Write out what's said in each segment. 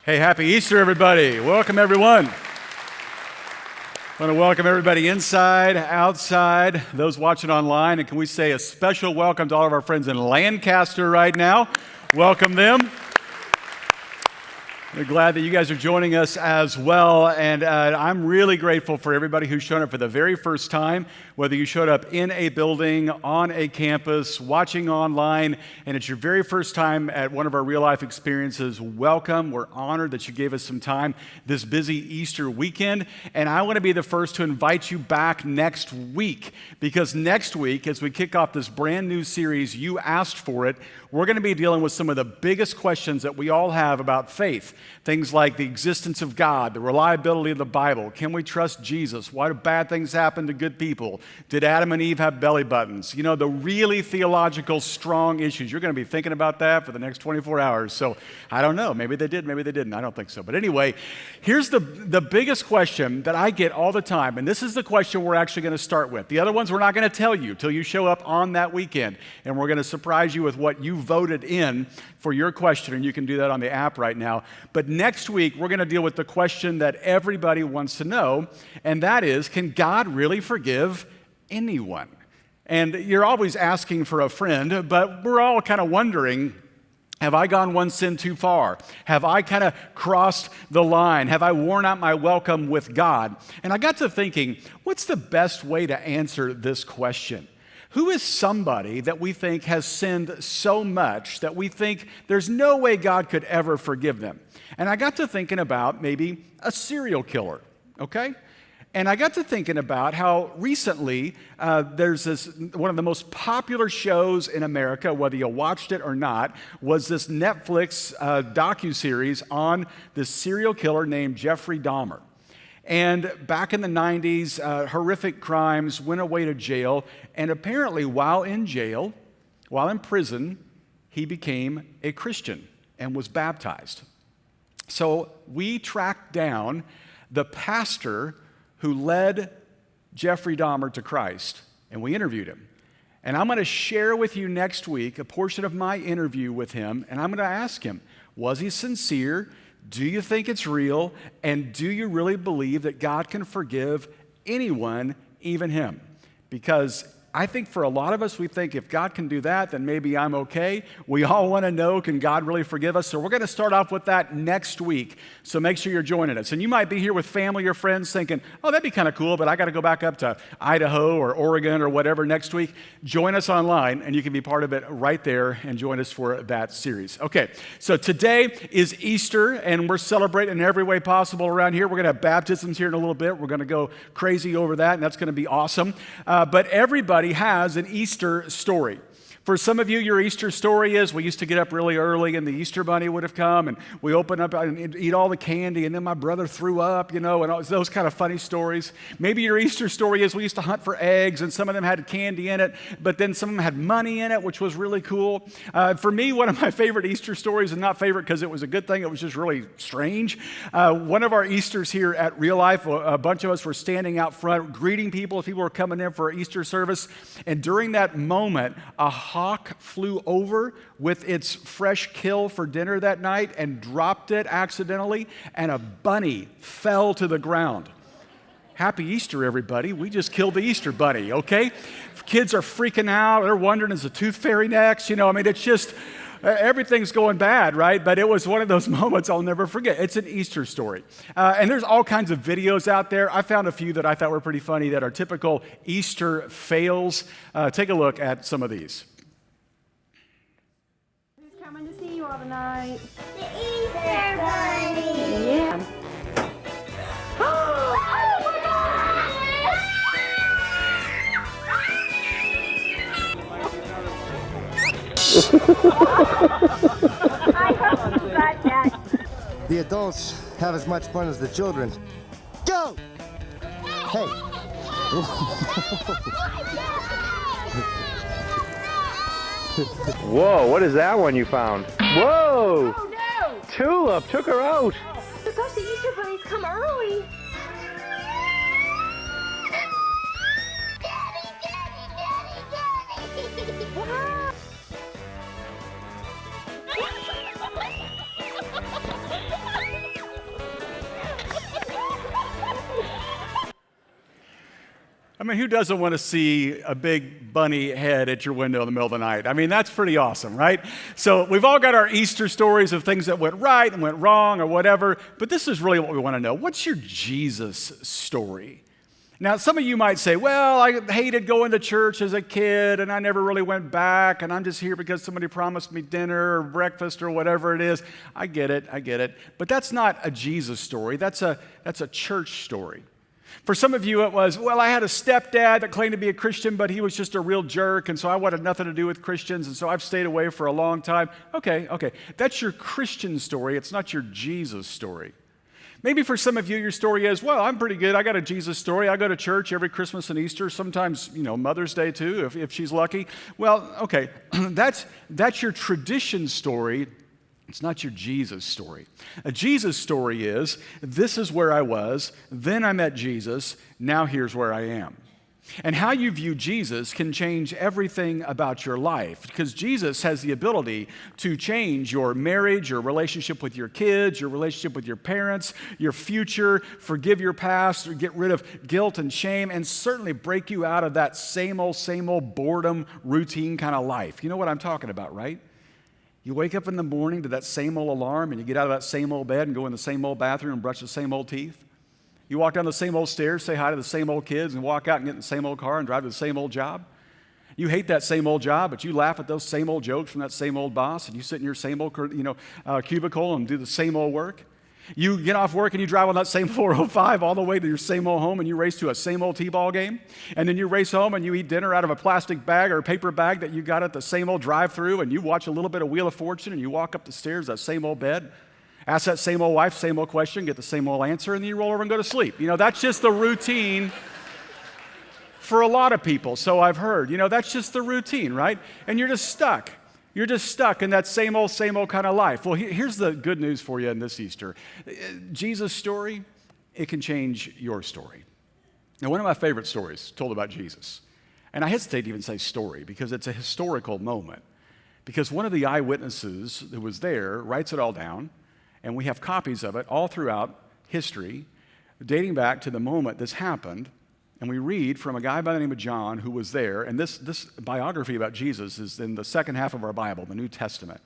Hey, happy Easter, everybody. Welcome, everyone. I want to welcome everybody inside, outside, those watching online. And can we say a special welcome to all of our friends in Lancaster right now? Welcome them. We're glad that you guys are joining us as well, and I'm really grateful for everybody who's shown up for the very first time, whether you showed up in a building, on a campus, watching online, and it's your very first time at one of our real-life experiences. Welcome. We're honored that you gave us some time this busy Easter weekend, and I want to be the first to invite you back next week, because next week, as we kick off this brand new series, You Asked For It, we're going to be dealing with some of the biggest questions that we all have about faith. Things like the existence of God, the reliability of the Bible. Can we trust Jesus? Why do bad things happen to good people? Did Adam and Eve have belly buttons? You know, the really theological, strong issues. You're going to be thinking about that for the next 24 hours. So I don't know. Maybe they did, maybe they didn't. I don't think so. But anyway, here's the biggest question that I get all the time. And this is the question we're actually going to start with. The other ones we're not going to tell you till you show up on that weekend. And we're going to surprise you with what you voted in for your question, and you can do that on the app right now. But next week, we're going to deal with the question that everybody wants to know, and that is, can God really forgive anyone? And you're always asking for a friend, but we're all kind of wondering, have I gone one sin too far? Have I kind of crossed the line? Have I worn out my welcome with God? And I got to thinking, what's the best way to answer this question? Who is somebody that we think has sinned so much that we think there's no way God could ever forgive them? And I got to thinking about maybe a serial killer, okay? And I got to thinking about how recently there's one of the most popular shows in America, whether you watched it or not, was this Netflix docuseries on this serial killer named Jeffrey Dahmer. And back in the 90s, horrific crimes, went away to jail, and apparently while in jail, while in prison, he became a Christian and was baptized. So we tracked down the pastor who led Jeffrey Dahmer to Christ, and we interviewed him. And I'm going to share with you next week a portion of my interview with him, and I'm going to ask him, was he sincere? Do you think it's real? And do you really believe that God can forgive anyone, even him? Because I think for a lot of us, we think if God can do that, then maybe I'm okay. We all want to know, can God really forgive us? So we're going to start off with that next week. So make sure you're joining us. And you might be here with family or friends thinking, oh, that'd be kind of cool, but I got to go back up to Idaho or Oregon or whatever next week. Join us online, and you can be part of it right there and join us for that series. Okay, so today is Easter, and we're celebrating in every way possible around here. We're going to have baptisms here in a little bit. We're going to go crazy over that, and that's going to be awesome. But everybody has an Easter story. For some of you, your Easter story is, we used to get up really early and the Easter bunny would have come and we open up and eat all the candy and then my brother threw up, you know, and all those kind of funny stories. Maybe your Easter story is we used to hunt for eggs and some of them had candy in it, but then some of them had money in it, which was really cool. For me, one of my favorite Easter stories, and not favorite because it was a good thing, it was just really strange. One of our Easters here at Real Life, a bunch of us were standing out front greeting people as people were coming in for our Easter service, and during that moment, a hawk flew over with its fresh kill for dinner that night and dropped it accidentally, and a bunny fell to the ground. Happy Easter, everybody. We just killed the Easter bunny, okay? Kids are freaking out. They're wondering, is the tooth fairy next? You know, I mean, it's just, everything's going bad, right? But it was one of those moments I'll never forget. It's an Easter story. And there's all kinds of videos out there. I found a few that I thought were pretty funny that are typical Easter fails. Take a look at some of these. Coming to see you all tonight. The Easter Bunny! Yeah. Oh my God! I hope you got that. The adults have as much fun as the children. Go! Hey. Whoa, what is that one you found? Whoa! Oh no! Tulip took her out. But those Easter bunnies come early. Daddy, Daddy, Daddy, Daddy! Wow. I mean, who doesn't want to see a big bunny head at your window in the middle of the night? I mean, that's pretty awesome, right? So we've all got our Easter stories of things that went right and went wrong or whatever, but this is really what we want to know. What's your Jesus story? Now, some of you might say, well, I hated going to church as a kid, and I never really went back, and I'm just here because somebody promised me dinner or breakfast or whatever it is. I get it. But that's not a Jesus story. That's a church story. For some of you, it was, well, I had a stepdad that claimed to be a Christian, but he was just a real jerk, and so I wanted nothing to do with Christians, and so I've stayed away for a long time. Okay. That's your Christian story. It's not your Jesus story. Maybe for some of you, your story is, well, I'm pretty good. I got a Jesus story. I go to church every Christmas and Easter, sometimes, Mother's Day too, if she's lucky. Well, okay, that's your tradition story. It's not your Jesus story. A Jesus story is, this is where I was, then I met Jesus, now here's where I am. And how you view Jesus can change everything about your life, because Jesus has the ability to change your marriage, your relationship with your kids, your relationship with your parents, your future, forgive your past, or get rid of guilt and shame, and certainly break you out of that same old boredom, routine kind of life. You know what I'm talking about, right? You wake up in the morning to that same old alarm, and you get out of that same old bed and go in the same old bathroom and brush the same old teeth. You walk down the same old stairs, say hi to the same old kids, and walk out and get in the same old car and drive to the same old job. You hate that same old job, but you laugh at those same old jokes from that same old boss, and you sit in your same old cubicle and do the same old work. You get off work and you drive on that same 405 all the way to your same old home, and you race to a same old t-ball game. And then you race home and you eat dinner out of a plastic bag or a paper bag that you got at the same old drive-thru, and you watch a little bit of Wheel of Fortune, and you walk up the stairs, that same old bed. Ask that same old wife, same old question, get the same old answer, and then you roll over and go to sleep. That's just the routine for a lot of people, so I've heard. That's just the routine, right? And you're just stuck. You're just stuck in that same old kind of life. Well, here's the good news for you in this Easter. Jesus' story, it can change your story. Now, one of my favorite stories told about Jesus, and I hesitate to even say story because it's a historical moment, because one of the eyewitnesses who was there writes it all down, and we have copies of it all throughout history, dating back to the moment this happened. And we read from a guy by the name of John who was there. And this biography about Jesus is in the second half of our Bible, the New Testament.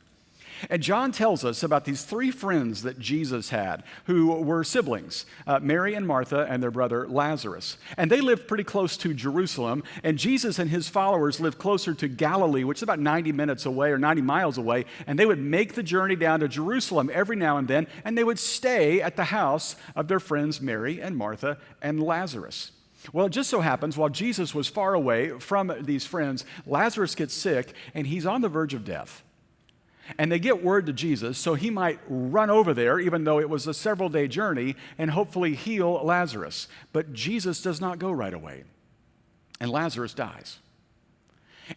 And John tells us about these three friends that Jesus had who were siblings, Mary and Martha and their brother Lazarus. And they lived pretty close to Jerusalem. And Jesus and his followers lived closer to Galilee, which is about 90 minutes away or 90 miles away. And they would make the journey down to Jerusalem every now and then. And they would stay at the house of their friends Mary and Martha and Lazarus. Well, it just so happens while Jesus was far away from these friends, Lazarus gets sick and he's on the verge of death. And they get word to Jesus so he might run over there, even though it was a several-day journey, and hopefully heal Lazarus. But Jesus does not go right away, and Lazarus dies.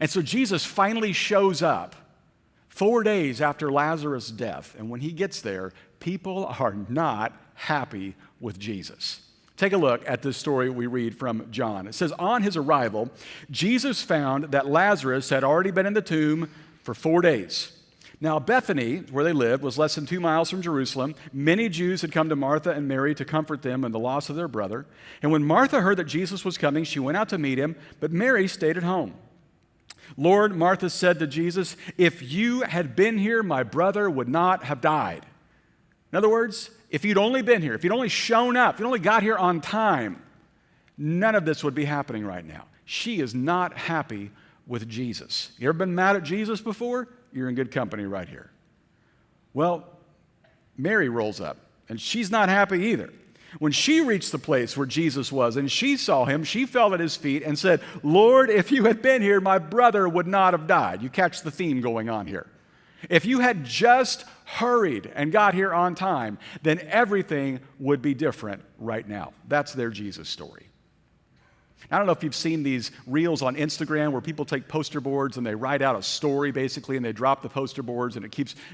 And so Jesus finally shows up 4 days after Lazarus' death. And when he gets there, people are not happy with Jesus. Take a look at this story we read from John. It says, on his arrival, Jesus found that Lazarus had already been in the tomb for 4 days. Now, Bethany, where they lived, was less than 2 miles from Jerusalem. Many Jews had come to Martha and Mary to comfort them in the loss of their brother. And when Martha heard that Jesus was coming, she went out to meet him, but Mary stayed at home. Lord, Martha said to Jesus, if you had been here, my brother would not have died. In other words, if you'd only been here, if you'd only shown up, if you'd only got here on time, none of this would be happening right now. She is not happy with Jesus. You ever been mad at Jesus before? You're in good company right here. Well, Mary rolls up, and she's not happy either. When she reached the place where Jesus was and she saw him, she fell at his feet and said, Lord, if you had been here, my brother would not have died. You catch the theme going on here. If you had just hurried and got here on time, then everything would be different right now. That's their Jesus story. I don't know if you've seen these reels on Instagram where people take poster boards and they write out a story basically, and they drop the poster boards, and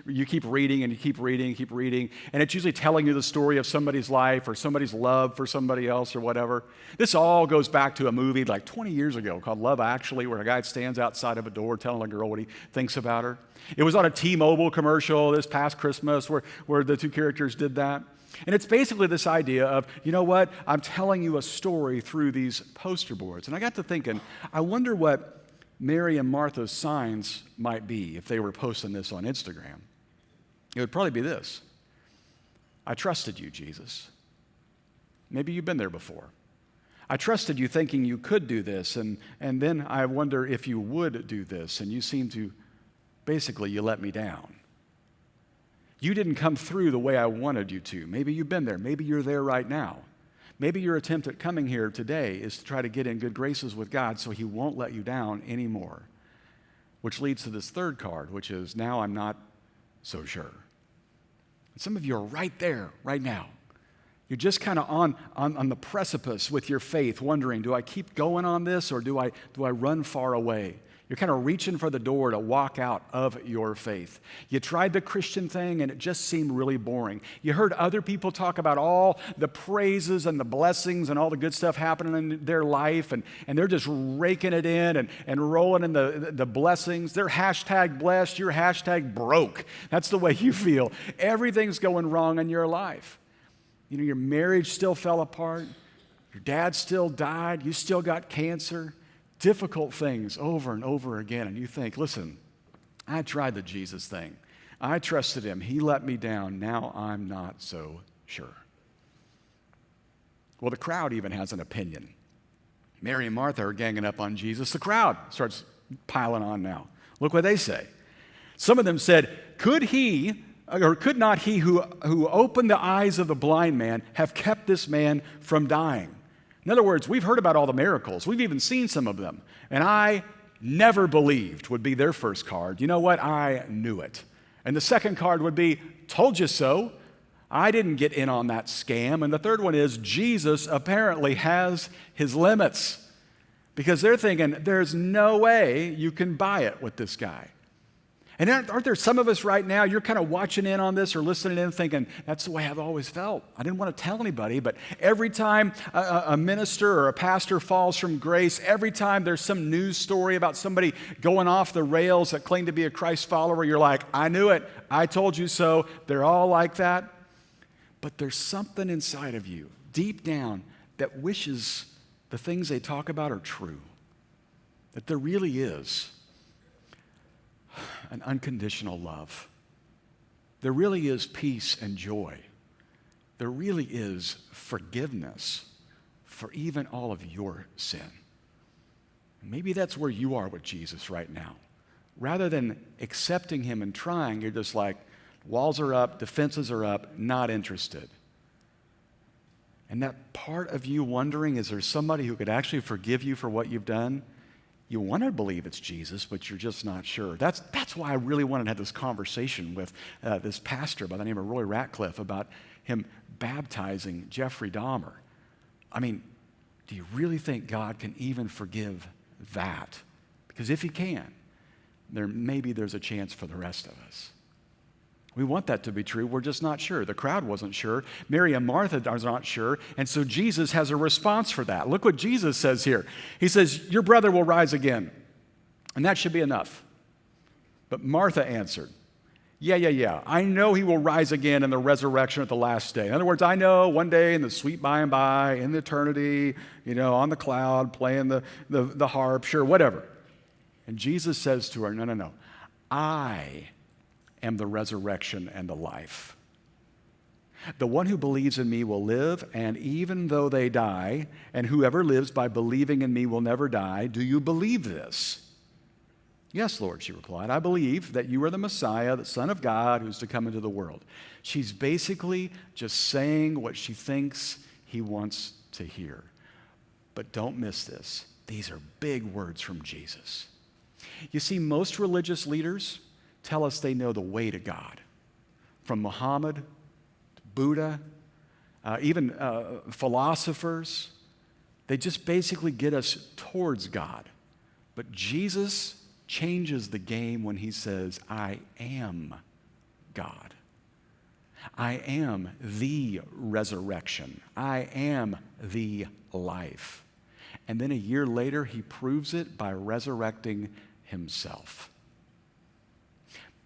you keep reading and you keep reading and keep reading, and it's usually telling you the story of somebody's life or somebody's love for somebody else or whatever. This all goes back to a movie like 20 years ago called Love Actually, where a guy stands outside of a door telling a girl what he thinks about her. It was on a T-Mobile commercial this past Christmas where the two characters did that. And it's basically this idea of, you know what, I'm telling you a story through these poster boards. And I got to thinking, I wonder what Mary and Martha's signs might be if they were posting this on Instagram. It would probably be this: I trusted you, Jesus. Maybe you've been there before. I trusted you thinking you could do this, and then I wonder if you would do this, and you seem to, basically, you let me down. You didn't come through the way I wanted you to. Maybe you've been there. Maybe you're there right now. Maybe your attempt at coming here today is to try to get in good graces with God so he won't let you down anymore. Which leads to this third card, which is, now I'm not so sure. And some of you are right there, right now. You're just kind of on the precipice with your faith, wondering, do I keep going on this or do I run far away? You're kind of reaching for the door to walk out of your faith. You tried the Christian thing and it just seemed really boring. You heard other people talk about all the praises and the blessings and all the good stuff happening in their life, and they're just raking it in and rolling in the blessings. They're hashtag blessed, you're hashtag broke. That's the way you feel. Everything's going wrong in your life. You know, your marriage still fell apart. Your dad still died. You still got cancer. Difficult things over and over again. And you think, listen, I tried the Jesus thing. I trusted him. He let me down. Now I'm not so sure. Well, the crowd even has an opinion. Mary and Martha are ganging up on Jesus. The crowd starts piling on now. Look what they say. Some of them said, could not he who opened the eyes of the blind man have kept this man from dying? In other words, we've heard about all the miracles. We've even seen some of them. And I never believed would be their first card. You know what? I knew it. And the second card would be, told you so. I didn't get in on that scam. And the third one is, Jesus apparently has his limits. Because they're thinking, there's no way you can buy it with this guy. And aren't there some of us right now, you're kind of watching in on this or listening in thinking, that's the way I've always felt. I didn't want to tell anybody, but every time a minister or a pastor falls from grace, every time there's some news story about somebody going off the rails that claim to be a Christ follower, you're like, I knew it. I told you so. They're all like that. But there's something inside of you, deep down, that wishes the things they talk about are true. That there really is an unconditional love. There really is peace and joy. There really is forgiveness for even all of your sin. Maybe that's where you are with Jesus right now. Rather than accepting him and trying, you're just like, walls are up, defenses are up, not interested. And that part of you wondering, is there somebody who could actually forgive you for what you've done? You want to believe it's Jesus, but you're just not sure. That's why I really wanted to have this conversation with this pastor by the name of Roy Ratcliffe about him baptizing Jeffrey Dahmer. I mean, do you really think God can even forgive that? Because if he can, maybe there's a chance for the rest of us. We want that to be true. We're just not sure. The crowd wasn't sure. Mary and Martha are not sure. And so Jesus has a response for that. Look what Jesus says here. He says, your brother will rise again. And that should be enough. But Martha answered, yeah. I know he will rise again in the resurrection at the last day. In other words, I know one day in the sweet by and by, in the eternity, on the cloud, playing the harp, sure, whatever. And Jesus says to her, no. I am the resurrection and the life. The one who believes in me will live, and even though they die, and whoever lives by believing in me will never die. Do you believe this? Yes, Lord, she replied. I believe that you are the Messiah, the Son of God, who's to come into the world. She's basically just saying what she thinks he wants to hear. But don't miss this. These are big words from Jesus. You see, most religious leaders tell us they know the way to God. From Muhammad to Buddha, even philosophers, they just basically get us towards God. But Jesus changes the game when he says, I am God. I am the resurrection. I am the life. And then a year later, he proves it by resurrecting himself.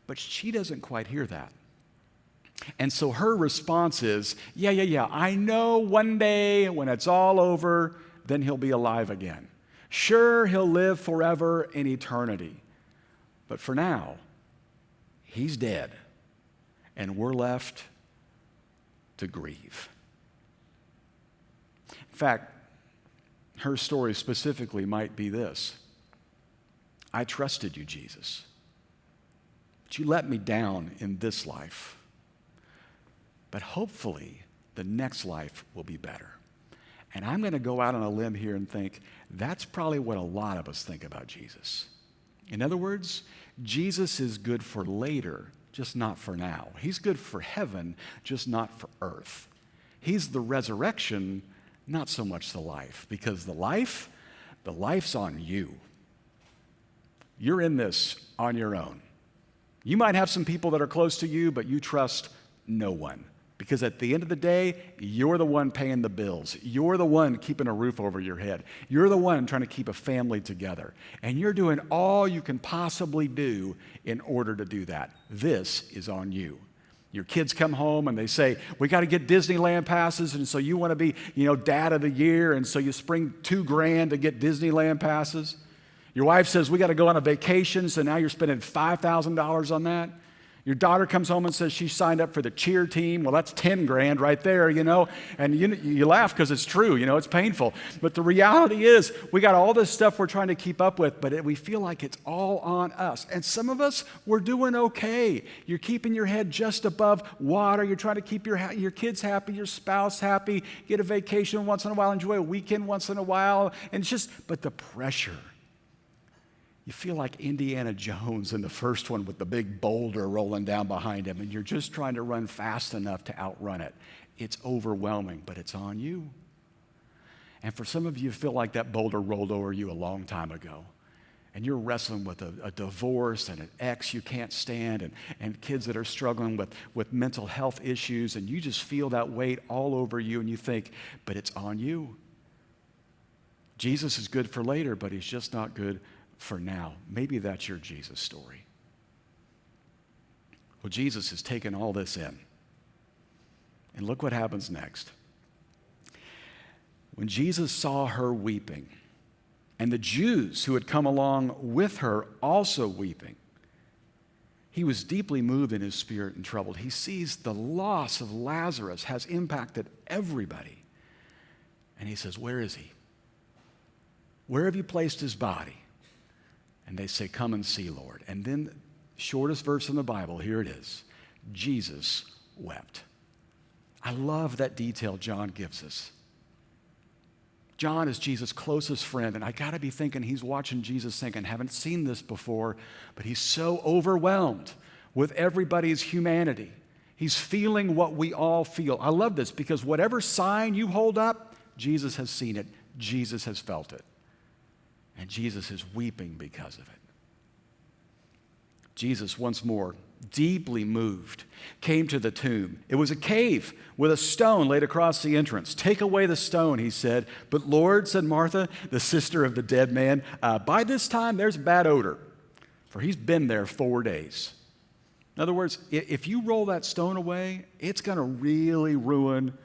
But she doesn't quite hear that. And so her response is, yeah, I know one day when it's all over, then he'll be alive again. Sure, he'll live forever in eternity. But for now, he's dead, and we're left to grieve. In fact, her story specifically might be this: I trusted you, Jesus, but you let me down in this life. But hopefully, the next life will be better. And I'm going to go out on a limb here and think that's probably what a lot of us think about Jesus. In other words, Jesus is good for later, just not for now. He's good for heaven, just not for earth. He's the resurrection, not so much the life, because the life's on you. You're in this on your own. You might have some people that are close to you, but you trust no one. Because at the end of the day, you're the one paying the bills. You're the one keeping a roof over your head. You're the one trying to keep a family together. And you're doing all you can possibly do in order to do that. This is on you. Your kids come home and they say, we got to get Disneyland passes, and so you want to be, dad of the year, and so you spring $2,000 to get Disneyland passes. Your wife says, we got to go on a vacation, so now you're spending $5,000 on that. Your daughter comes home and says she signed up for the cheer team. Well, that's $10,000 right there, And you laugh because it's true, it's painful. But the reality is we got all this stuff we're trying to keep up with, but we feel like it's all on us. And some of us, we're doing okay. You're keeping your head just above water. You're trying to keep your kids happy, your spouse happy, get a vacation once in a while, enjoy a weekend once in a while. And but the pressure. You feel like Indiana Jones in the first one with the big boulder rolling down behind him, and you're just trying to run fast enough to outrun it. It's overwhelming, but it's on you. And for some of you, feel like that boulder rolled over you a long time ago, and you're wrestling with a divorce and an ex you can't stand, and kids that are struggling with mental health issues, and you just feel that weight all over you, and you think, but it's on you. Jesus is good for later, but he's just not good for now. Maybe that's your Jesus story. Well, Jesus has taken all this in. And look what happens next. When Jesus saw her weeping, and the Jews who had come along with her also weeping, he was deeply moved in his spirit and troubled. He sees the loss of Lazarus has impacted everybody. And he says, where is he? Where have you placed his body? And they say, come and see, Lord. And then, shortest verse in the Bible, here it is. Jesus wept. I love that detail John gives us. John is Jesus' closest friend, and I got to be thinking he's watching Jesus thinking, haven't seen this before, but he's so overwhelmed with everybody's humanity. He's feeling what we all feel. I love this because whatever sign you hold up, Jesus has seen it. Jesus has felt it. And Jesus is weeping because of it. Jesus, once more, deeply moved, came to the tomb. It was a cave with a stone laid across the entrance. Take away the stone, he said. But Lord, said Martha, the sister of the dead man, by this time there's bad odor, for he's been there 4 days. In other words, if you roll that stone away, it's going to really ruin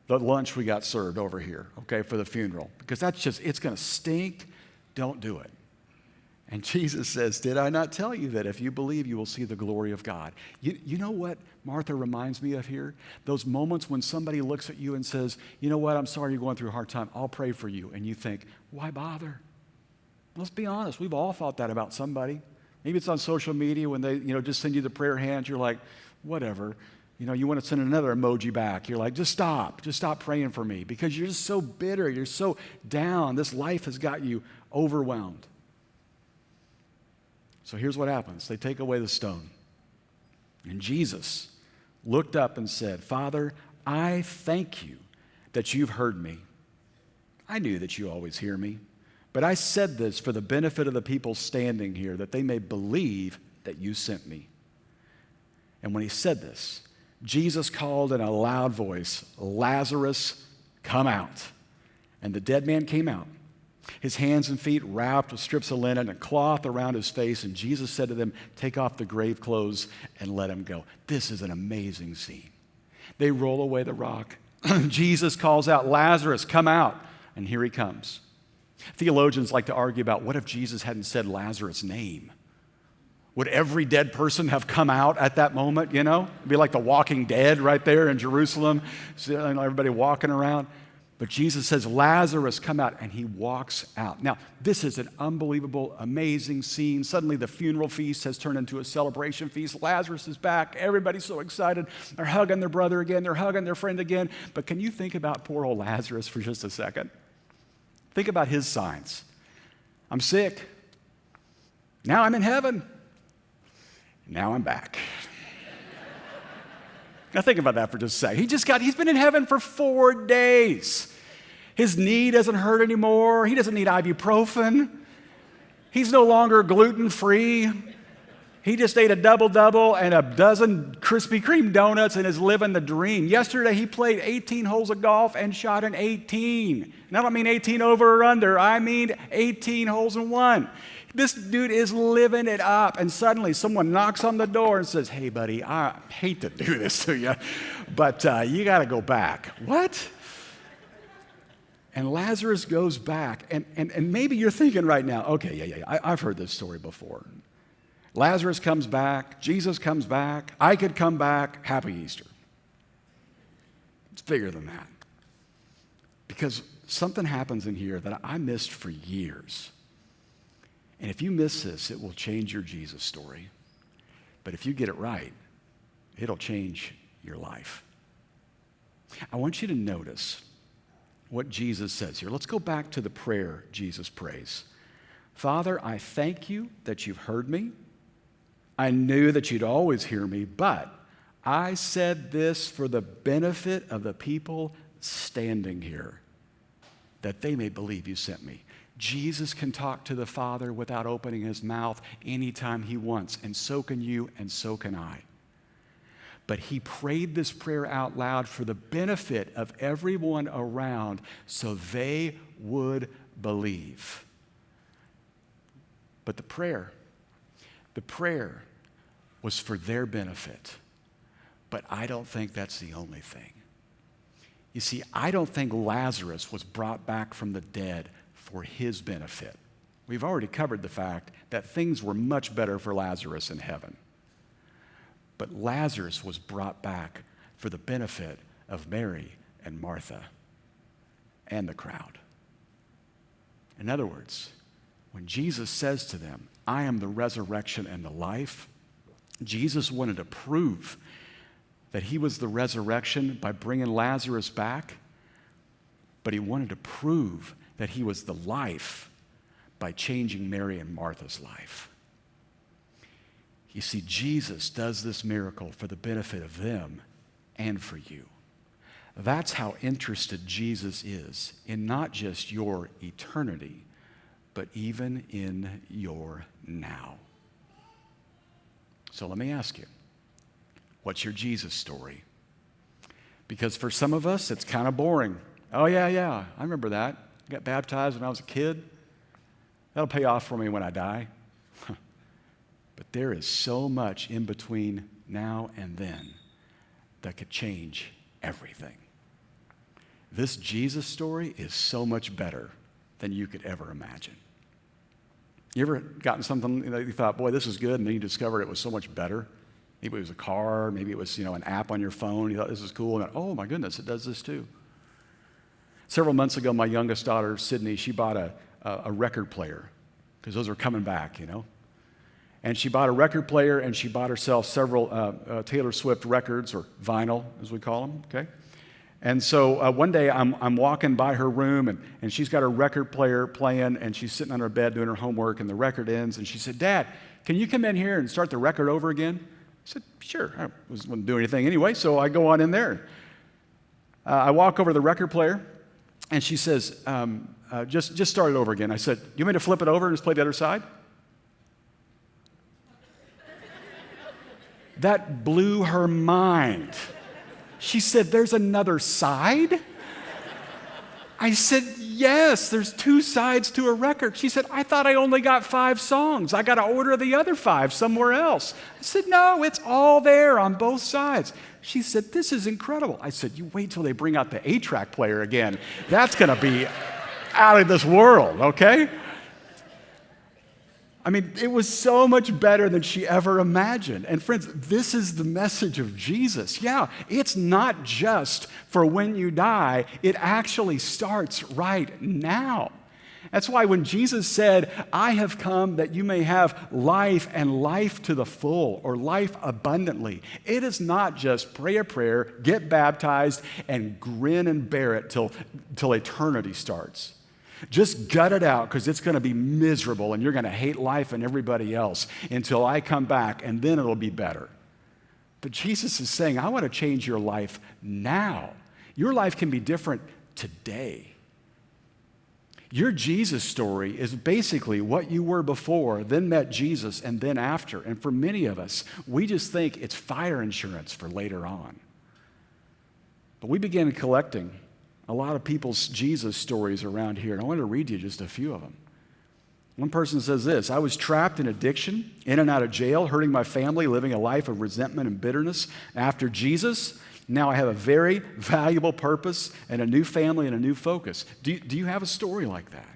the lunch we got served over here, okay, for the funeral. Because it's going to stink. Don't do it. And Jesus says, did I not tell you that if you believe, you will see the glory of God? You know what Martha reminds me of here? Those moments when somebody looks at you and says, you know what, I'm sorry you're going through a hard time. I'll pray for you. And you think, why bother? Let's be honest. We've all thought that about somebody. Maybe it's on social media when they, just send you the prayer hands. You're like, whatever. You want to send another emoji back. You're like, just stop praying for me because you're just so bitter. You're so down. This life has got you overwhelmed. So here's what happens. They take away the stone. And Jesus looked up and said, Father, I thank you that you've heard me. I knew that you always hear me, but I said this for the benefit of the people standing here, that they may believe that you sent me. And when he said this, Jesus called in a loud voice, Lazarus, come out. And the dead man came out, his hands and feet wrapped with strips of linen and cloth around his face. And Jesus said to them, take off the grave clothes and let him go. This is an amazing scene. They roll away the rock. Jesus calls out, Lazarus, come out. And here he comes. Theologians like to argue about what if Jesus hadn't said Lazarus' name? Would every dead person have come out at that moment, you know? It'd be like the Walking Dead right there in Jerusalem, everybody walking around. But Jesus says, Lazarus, come out, and he walks out. Now, this is an unbelievable, amazing scene. Suddenly, the funeral feast has turned into a celebration feast. Lazarus is back. Everybody's so excited. They're hugging their brother again. They're hugging their friend again. But can you think about poor old Lazarus for just a second? Think about his signs. I'm sick. Now I'm in heaven. Now I'm back. Now think about that for just a second. He's been in heaven for 4 days. His knee doesn't hurt anymore. He doesn't need ibuprofen. He's no longer gluten-free. He just ate a double-double and a dozen Krispy Kreme donuts and is living the dream. Yesterday, he played 18 holes of golf and shot an 18. And I don't mean 18 over or under. I mean 18 holes in one. This dude is living it up. And suddenly, someone knocks on the door and says, hey, buddy, I hate to do this to you, but you got to go back. What? And Lazarus goes back. And maybe you're thinking right now, okay, I've heard this story before. Lazarus comes back, Jesus comes back, I could come back, happy Easter. It's bigger than that. Because something happens in here that I missed for years. And if you miss this, it will change your Jesus story. But if you get it right, it'll change your life. I want you to notice what Jesus says here. Let's go back to the prayer Jesus prays. Father, I thank you that you've heard me. I knew that you'd always hear me, but I said this for the benefit of the people standing here, that they may believe you sent me. Jesus can talk to the Father without opening his mouth anytime he wants, and so can you, and so can I. But he prayed this prayer out loud for the benefit of everyone around so they would believe. But the prayer was for their benefit. But I don't think that's the only thing. You see, I don't think Lazarus was brought back from the dead for his benefit. We've already covered the fact that things were much better for Lazarus in heaven. But Lazarus was brought back for the benefit of Mary and Martha and the crowd. In other words, when Jesus says to them, I am the resurrection and the life, Jesus wanted to prove that he was the resurrection by bringing Lazarus back, but he wanted to prove that he was the life by changing Mary and Martha's life. You see, Jesus does this miracle for the benefit of them and for you. That's how interested Jesus is in not just your eternity, but even in your now. So let me ask you, what's your Jesus story? Because for some of us, it's kind of boring. Oh, yeah, I remember that. I got baptized when I was a kid. That'll pay off for me when I die. But there is so much in between now and then that could change everything. This Jesus story is so much better than you could ever imagine. You ever gotten something that you thought, boy, this is good, and then you discovered it was so much better? Maybe it was a car, maybe it was, an app on your phone. You thought this is cool, and oh my goodness, it does this too. Several months ago, my youngest daughter, Sydney, she bought a record player, because those are coming back, And she bought a record player, and she bought herself several Taylor Swift records, or vinyl, as we call them, okay? And so one day, I'm walking by her room, and she's got her record player playing, and she's sitting on her bed doing her homework, and the record ends, and she said, Dad, can you come in here and start the record over again? I said, sure. I wasn't doing anything anyway, so I go on in there. I walk over to the record player, and she says, just start it over again. I said, you want me to flip it over and just play the other side? That blew her mind. She said, there's another side? I said, yes, there's 2 sides to a record. She said, I thought I only got 5 songs. I got to order the other 5 somewhere else. I said, no, it's all there on both sides. She said, this is incredible. I said, you wait till they bring out the 8-track player again. That's going to be out of this world, okay? I mean, it was so much better than she ever imagined. And friends, this is the message of Jesus. Yeah, it's not just for when you die, it actually starts right now. That's why when Jesus said, I have come that you may have life and life to the full, or life abundantly, it is not just pray a prayer, get baptized, and grin and bear it till eternity starts. Just gut it out because it's going to be miserable and you're going to hate life and everybody else until I come back, and then it'll be better. But Jesus is saying, I want to change your life now. Your life can be different today. Your Jesus story is basically what you were before, then met Jesus, and then after. And for many of us, we just think it's fire insurance for later on. But we began collecting a lot of people's Jesus stories around here, and I want to read you just a few of them. One person says this: I was trapped in addiction, in and out of jail, hurting my family, living a life of resentment and bitterness. After Jesus, now I have a very valuable purpose and a new family and a new focus. Do you have a story like that?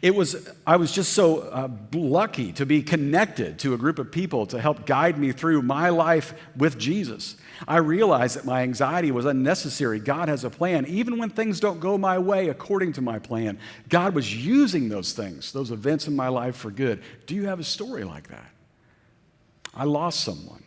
I was just so lucky to be connected to a group of people to help guide me through my life with Jesus. I realized that my anxiety was unnecessary. God has a plan. Even when things don't go my way according to my plan, God was using those things, those events in my life for good. Do you have a story like that? I lost someone.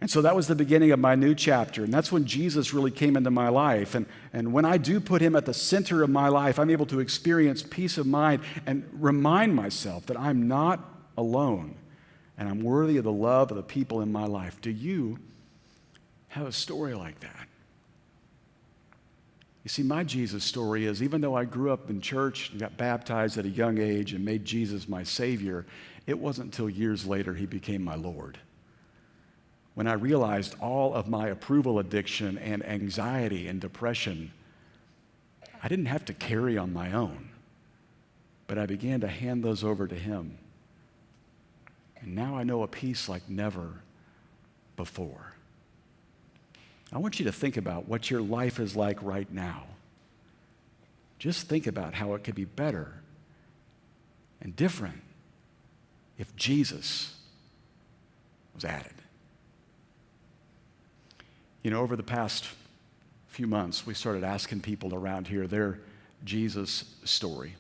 And so that was the beginning of my new chapter. And that's when Jesus really came into my life. And when I do put him at the center of my life, I'm able to experience peace of mind and remind myself that I'm not alone and I'm worthy of the love of the people in my life. Do you have a story like that? You see, my Jesus story is, even though I grew up in church and got baptized at a young age and made Jesus my Savior, it wasn't until years later he became my Lord. When I realized all of my approval addiction and anxiety and depression, I didn't have to carry on my own, but I began to hand those over to him. And now I know a peace like never before. I want you to think about what your life is like right now. Just think about how it could be better and different if Jesus was added. You know, over the past few months, we started asking people around here their Jesus story.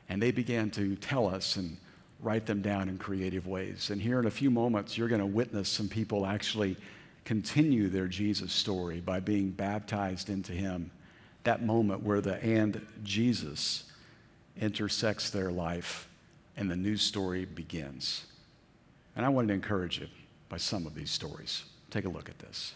And they began to tell us and write them down in creative ways. And here in a few moments, you're going to witness some people actually continue their Jesus story by being baptized into him. That moment where the "and Jesus" intersects their life and the new story begins. And I wanted to encourage you by some of these stories. Take a look at this.